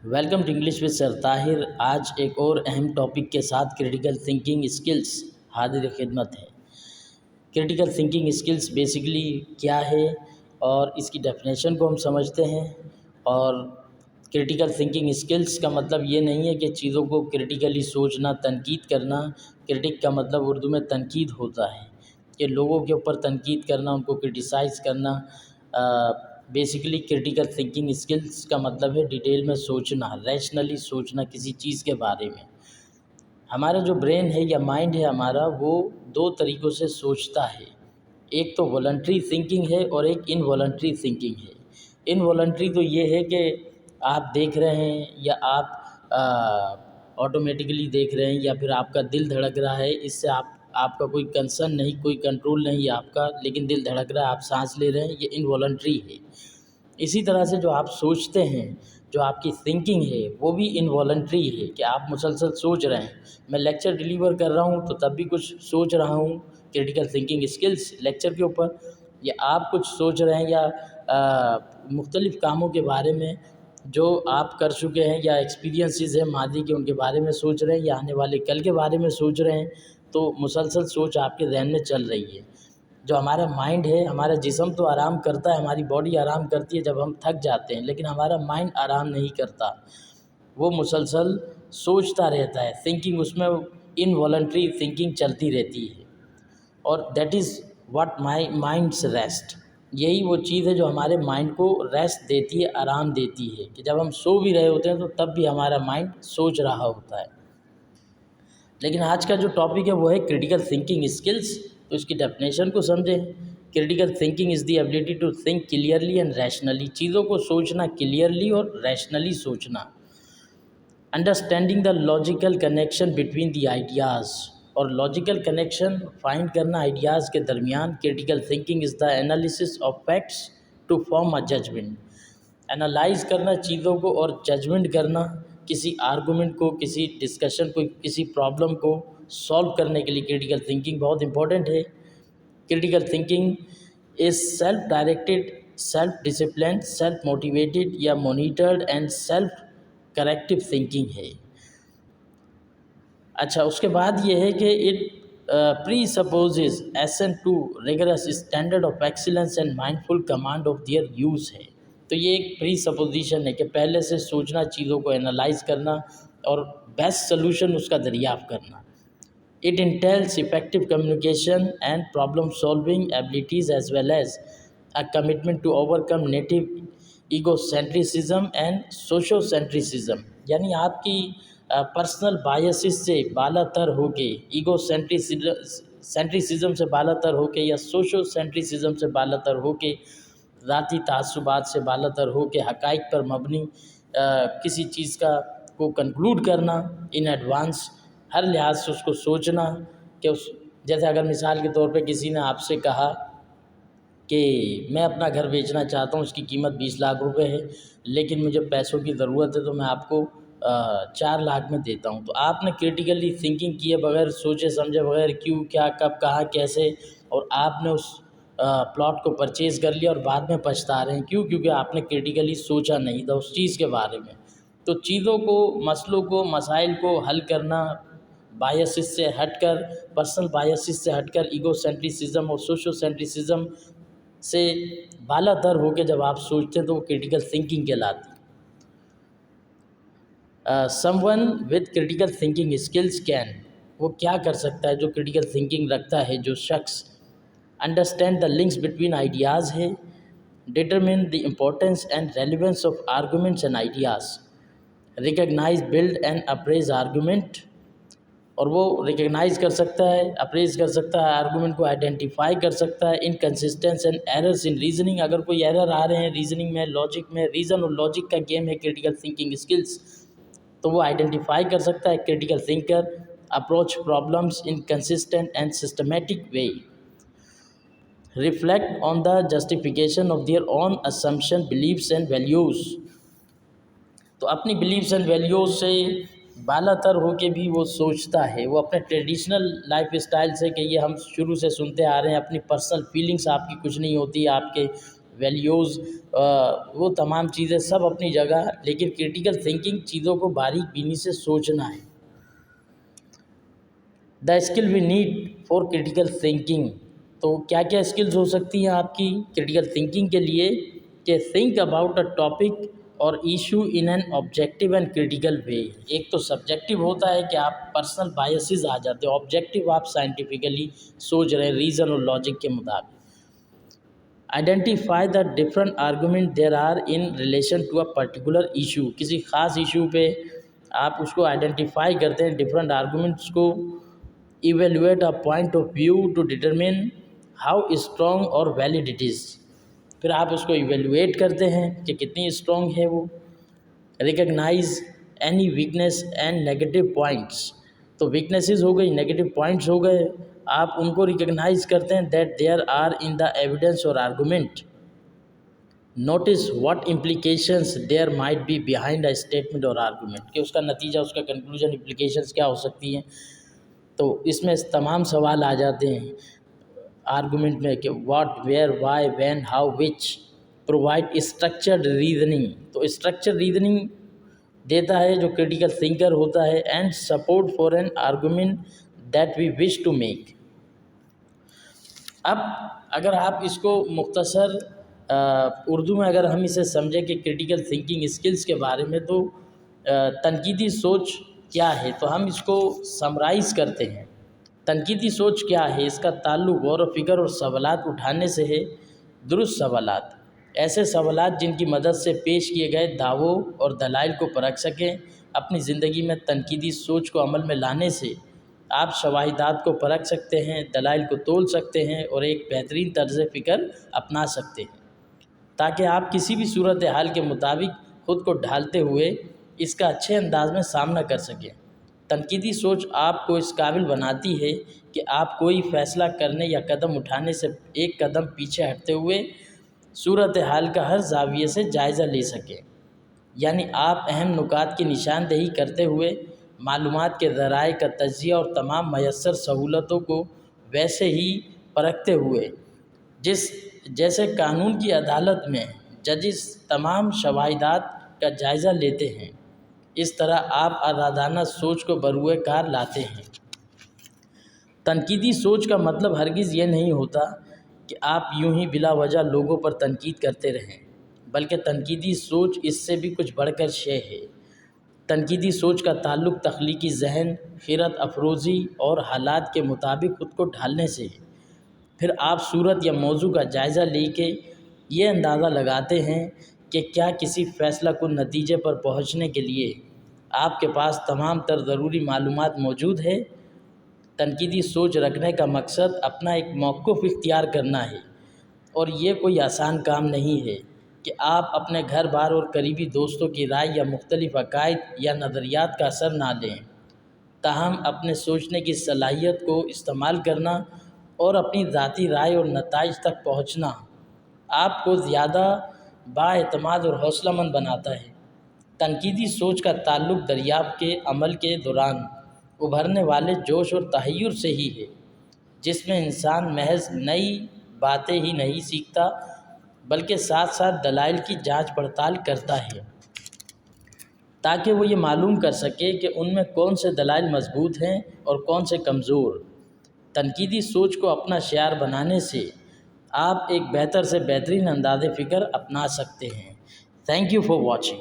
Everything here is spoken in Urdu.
ویلکم ٹو انگلش وتھ سر طاہر۔ آج ایک اور اہم ٹاپک کے ساتھ کرٹیکل تھنکنگ اسکلز حاضر خدمت ہے۔ کرٹیکل تھنکنگ اسکلز بیسیکلی کیا ہے اور اس کی ڈیفینیشن کو ہم سمجھتے ہیں۔ اور کرٹیکل تھنکنگ اسکلز کا مطلب یہ نہیں ہے کہ چیزوں کو کرٹیکلی سوچنا، تنقید کرنا۔ کرٹک کا مطلب اردو میں تنقید ہوتا ہے کہ لوگوں کے اوپر تنقید کرنا، ان کو کرٹیسائز کرنا۔ بیسیکلی کرٹیکل تھنکنگ اسکلز کا مطلب ہے ڈیٹیل میں سوچنا، ریشنلی سوچنا کسی چیز کے بارے میں۔ ہمارا جو برین ہے یا مائنڈ ہے ہمارا، وہ دو طریقوں سے سوچتا ہے۔ ایک تو والنٹری تھنکنگ ہے اور ایک انوالنٹری تھنکنگ ہے۔ انوالنٹری تو یہ ہے کہ آپ دیکھ رہے ہیں یا آپ آٹومیٹکلی دیکھ رہے ہیں یا پھر آپ کا دل دھڑک رہا ہے، اس سے آپ کا کوئی کنسرن نہیں، کوئی کنٹرول نہیں ہے آپ کا، لیکن دل دھڑک رہا ہے، آپ سانس لے رہے ہیں، یہ انوالنٹری ہے۔ اسی طرح سے جو آپ سوچتے ہیں، جو آپ کی تھنکنگ ہے، وہ بھی انوالنٹری ہے کہ آپ مسلسل سوچ رہے ہیں۔ میں لیکچر ڈیلیور کر رہا ہوں تو تب بھی کچھ سوچ رہا ہوں۔ کرٹیکل تھنکنگ اسکلز لیکچر کے اوپر، یا آپ کچھ سوچ رہے ہیں یا مختلف کاموں کے بارے میں جو آپ کر چکے ہیں یا ایکسپیرینسز ہیں ماضی کے، ان کے بارے میں سوچ رہے ہیں یا آنے والے کل کے بارے میں سوچ رہے ہیں، تو مسلسل سوچ آپ کے ذہن میں چل رہی ہے۔ جو ہمارا مائنڈ ہے، ہمارا جسم تو آرام کرتا ہے، ہماری باڈی آرام کرتی ہے جب ہم تھک جاتے ہیں، لیکن ہمارا مائنڈ آرام نہیں کرتا، وہ مسلسل سوچتا رہتا ہے۔ تھنکنگ اس میں انوالنٹری تھنکنگ چلتی رہتی ہے، اور that is what my minds rest. یہی وہ چیز ہے جو ہمارے مائنڈ کو ریسٹ دیتی ہے، آرام دیتی ہے، کہ جب ہم سو بھی رہے ہوتے ہیں تو تب بھی ہمارا مائنڈ سوچ رہا ہوتا ہے۔ لیکن آج کا جو ٹاپک ہے وہ ہے کرٹیکل تھنکنگ اسکلز، تو اس کی ڈیفینیشن کو سمجھیں۔ Critical thinking is the ability to think clearly and rationally, چیزوں کو سوچنا کلیئرلی اور ریشنلی سوچنا۔ Understanding the logical connection between the ideas, اور لاجیکل کنیکشن فائنڈ کرنا آئیڈیاز کے درمیان۔ Critical thinking is the analysis of facts to form a judgment, analyze کرنا چیزوں کو اور ججمنٹ کرنا، کسی آرگومنٹ کو، کسی ڈسکشن کو، کسی پرابلم کو سولو کرنے کے لیے کرٹیکل تھنکنگ بہت امپورٹنٹ ہے۔ Critical thinking is self directed, self discipline, self motivated یا monitored and self corrective thinking ہے۔ اچھا، اس کے بعد یہ ہے کہ it presupposes assent to rigorous standard of excellence and mindful command of their use ہے۔ تو یہ ایک پری سپوزیشن ہے کہ پہلے سے سوچنا، چیزوں کو انالائز کرنا اور بیسٹ سلوشن اس کا دریافت کرنا۔ It entails effective communication and problem solving abilities as well as a commitment to overcome native egocentrism and sociocentrism, یعنی آپ کی پرسنل بائسز سے بالا تر ہو کے، ایگو سینٹریسزم سے بالا تر ہو کے یا سوشو سینٹریسزم سے بالا تر ہو کے، ذاتی تعصبات سے بالا تر ہو کے، حقائق پر مبنی کسی چیز کو کنکلوڈ کرنا ان ایڈوانس، ہر لحاظ سے اس کو سوچنا کہ جیسے اگر مثال کے طور پہ کسی نے آپ سے کہا کہ میں اپنا گھر بیچنا چاہتا ہوں، اس کی قیمت 20 لاکھ روپے ہے، لیکن مجھے پیسوں کی ضرورت ہے تو میں آپ کو 4 لاکھ میں دیتا ہوں۔ تو آپ نے کرٹیکلی تھنکنگ کیے بغیر، سوچے سمجھے بغیر، کیوں، کیا، کب، کہاں، کیسے، اور آپ نے اس پلاٹ کو پرچیز کر لیا اور بعد میں پچھتا رہے ہیں، کیوں؟ کیونکہ آپ نے کرٹیکلی سوچا نہیں تھا اس چیز کے بارے میں۔ تو چیزوں کو، مسئلوں کو، مسائل کو حل کرنا بائسز سے ہٹ کر، پرسنل بائسز سے ہٹ کر، ایگو سینٹریسزم اور سوشو سینٹریسزم سے بالا تر ہو کے جب آپ سوچتے ہیں تو وہ کرٹیکل تھنکنگ کہلاتی ہے۔ Some one with critical thinking skills can, وہ کیا کر سکتا ہے جو کرٹیکل تھنکنگ رکھتا ہے جو شخص؟ Understand the links between ideas ہے، determine the importance and relevance of arguments and ideas, recognise, build and appraise argument, اور وہ ریکگنائز کر سکتا ہے، اپریز کر سکتا ہے، آرگومنٹ کو آئیڈینٹیفائی کر سکتا ہے۔ انکنسسٹنس اینڈ ایررز ان ریزننگ، اگر کوئی ایرر آ رہے ہیں ریزننگ میں، لاجک میں، ریزن اور لاجک کا گیم ہے کرٹیکل تھنکنگ اسکلز، تو وہ آئیڈینٹیفائی کر سکتا ہے۔ Critical thinker approach problems in consistent and systematic way, reflect on the justification of their own assumption, beliefs and values, تو اپنی بلیفس اینڈ ویلیوز سے بالا تر ہو کے بھی وہ سوچتا ہے۔ وہ اپنے ٹریڈیشنل لائف اسٹائل سے، کہ یہ ہم شروع سے سنتے آ رہے ہیں، اپنی پرسنل فیلنگس آپ کی کچھ نہیں ہوتی، آپ کے ویلیوز، وہ تمام چیزیں سب اپنی جگہ، لیکن کریٹیکل تھنکنگ چیزوں کو باریک بینی سے سوچنا ہے. The skill we need for critical thinking. تو کیا کیا اسکلز ہو سکتی ہیں آپ کی کریٹیکل تھنکنگ کے لیے؟ کہ think about a topic or issue in an objective and critical way. ایک تو سبجیکٹیو ہوتا ہے کہ آپ پرسنل بائسز آ جاتے ہیں، آبجیکٹیو آپ سائنٹیفکلی سوچ رہے ہیں ریزن اور لاجک کے مطابق. Identify the different argument there are in relation to a particular issue. کسی خاص ایشو پہ آپ اس کو آئیڈینٹیفائی کرتے ہیں ڈفرنٹ آرگومنٹس کو. Evaluate a point of view to determine how strong اور ویلڈ اٹ از. پھر آپ اس کو ایویلویٹ کرتے ہیں کہ کتنی اسٹرانگ ہے وہ. Recognize any weakness and negative points. تو ویکنیسز ہو گئی، نیگیٹو پوائنٹس ہو گئے، آپ ان کو ریکگنائز کرتے ہیں that there are in the evidence or argument. Notice what implications there might be behind a statement or argument. کہ اس کا نتیجہ، اس کا کنکلوژن، امپلیکیشنس کیا ہو سکتی ہیں. تو اس میں تمام سوال آ جاتے ہیں آرگومنٹ میں کہ what, where, why, when, how, which. Provide structured reasoning. تو اسٹرکچر ریزننگ دیتا ہے جو کریٹیکل تھنکر ہوتا ہے. And support for an argument that we wish to make. اب اگر آپ اس کو مختصر اردو میں اگر ہم اسے سمجھیں کہ کریٹیکل تھنکنگ اسکلز کے بارے میں، تو تنقیدی سوچ کیا ہے، تو ہم اس کو سمرائز کرتے ہیں. تنقیدی سوچ کیا ہے؟ اس کا تعلق غور و فکر اور سوالات اٹھانے سے ہے. درست سوالات، ایسے سوالات جن کی مدد سے پیش کیے گئے دعووں اور دلائل کو پرکھ سکیں. اپنی زندگی میں تنقیدی سوچ کو عمل میں لانے سے آپ شواہدات کو پرکھ سکتے ہیں، دلائل کو تول سکتے ہیں اور ایک بہترین طرز فکر اپنا سکتے ہیں، تاکہ آپ کسی بھی صورتحال کے مطابق خود کو ڈھالتے ہوئے اس کا اچھے انداز میں سامنا کر سکیں. تنقیدی سوچ آپ کو اس قابل بناتی ہے کہ آپ کوئی فیصلہ کرنے یا قدم اٹھانے سے ایک قدم پیچھے ہٹتے ہوئے صورتحال کا ہر زاویے سے جائزہ لے سکیں. یعنی آپ اہم نکات کی نشاندہی کرتے ہوئے معلومات کے ذرائع کا تجزیہ اور تمام میسر سہولتوں کو ویسے ہی پرکھتے ہوئے جیسے قانون کی عدالت میں ججز تمام شواہدات کا جائزہ لیتے ہیں. اس طرح آپ آزادانہ سوچ کو بروئے کار لاتے ہیں. تنقیدی سوچ کا مطلب ہرگز یہ نہیں ہوتا کہ آپ یوں ہی بلا وجہ لوگوں پر تنقید کرتے رہیں، بلکہ تنقیدی سوچ اس سے بھی کچھ بڑھ کر شے ہے. تنقیدی سوچ کا تعلق تخلیقی ذہن، خیرات افروزی اور حالات کے مطابق خود کو ڈھالنے سے ہے. پھر آپ صورت یا موضوع کا جائزہ لے کے یہ اندازہ لگاتے ہیں کہ کیا کسی فیصلہ کن نتیجے پر پہنچنے کے لیے آپ کے پاس تمام تر ضروری معلومات موجود ہے. تنقیدی سوچ رکھنے کا مقصد اپنا ایک موقف اختیار کرنا ہے، اور یہ کوئی آسان کام نہیں ہے کہ آپ اپنے گھر بار اور قریبی دوستوں کی رائے یا مختلف عقائد یا نظریات کا اثر نہ لیں. تاہم اپنے سوچنے کی صلاحیت کو استعمال کرنا اور اپنی ذاتی رائے اور نتائج تک پہنچنا آپ کو زیادہ بااعتماد اور حوصلہ مند بناتا ہے. تنقیدی سوچ کا تعلق دریافت کے عمل کے دوران ابھرنے والے جوش اور تحیر سے ہی ہے، جس میں انسان محض نئی باتیں ہی نہیں سیکھتا بلکہ ساتھ ساتھ دلائل کی جانچ پڑتال کرتا ہے، تاکہ وہ یہ معلوم کر سکے کہ ان میں کون سے دلائل مضبوط ہیں اور کون سے کمزور. تنقیدی سوچ کو اپنا شعار بنانے سے آپ ایک بہتر سے بہترین انداز فکر اپنا سکتے ہیں. Thank you for watching.